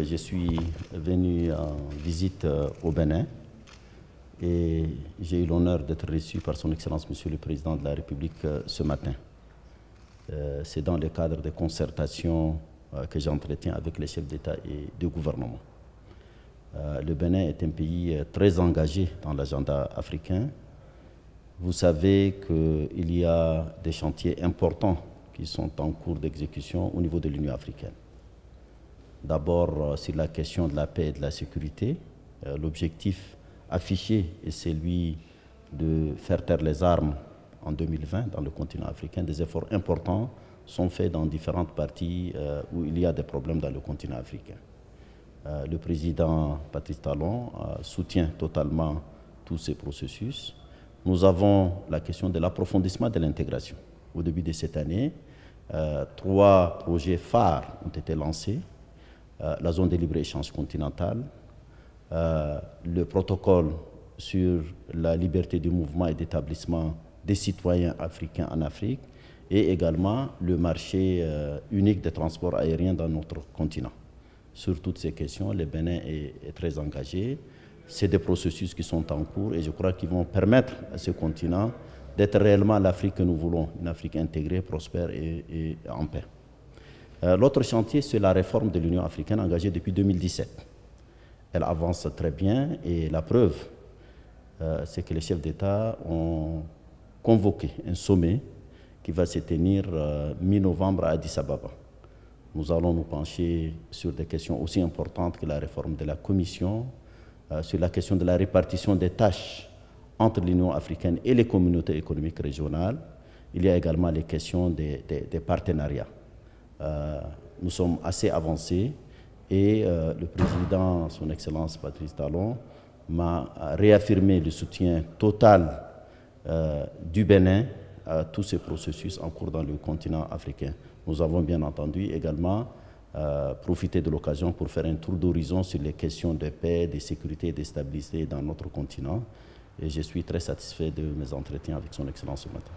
Je suis venu en visite au Bénin et j'ai eu l'honneur d'être reçu par son Excellence Monsieur le Président de la République ce matin. C'est dans le cadre des concertations que j'entretiens avec les chefs d'État et de gouvernement. Le Bénin est un pays très engagé dans l'agenda africain. Vous savez qu'il y a des chantiers importants qui sont en cours d'exécution au niveau de l'Union africaine. D'abord, sur la question de la paix et de la sécurité, l'objectif affiché est celui de faire taire les armes en 2020 dans le continent africain. Des efforts importants sont faits dans différentes parties où il y a des problèmes dans le continent africain. Le président Patrice Talon soutient totalement tous ces processus. Nous avons la question de l'approfondissement de l'intégration. Au début de cette année, 3 projets phares ont été lancés. La zone de libre-échange continentale, le protocole sur la liberté de mouvement et d'établissement des citoyens africains en Afrique et également le marché unique des transports aériens dans notre continent. Sur toutes ces questions, le Bénin est très engagé. C'est des processus qui sont en cours et je crois qu'ils vont permettre à ce continent d'être réellement l'Afrique que nous voulons, une Afrique intégrée, prospère et en paix. L'autre chantier, c'est la réforme de l'Union africaine engagée depuis 2017. Elle avance très bien et la preuve, c'est que les chefs d'État ont convoqué un sommet qui va se tenir mi-novembre à Addis Ababa. Nous allons nous pencher sur des questions aussi importantes que la réforme de la Commission, sur la question de la répartition des tâches entre l'Union africaine et les communautés économiques régionales. Il y a également les questions des partenariats. Nous sommes assez avancés et le président, son Excellence Patrice Talon, m'a réaffirmé le soutien total du Bénin à tous ces processus en cours dans le continent africain. Nous avons bien entendu également profité de l'occasion pour faire un tour d'horizon sur les questions de paix, de sécurité et de stabilité dans notre continent. Et je suis très satisfait de mes entretiens avec son Excellence ce matin.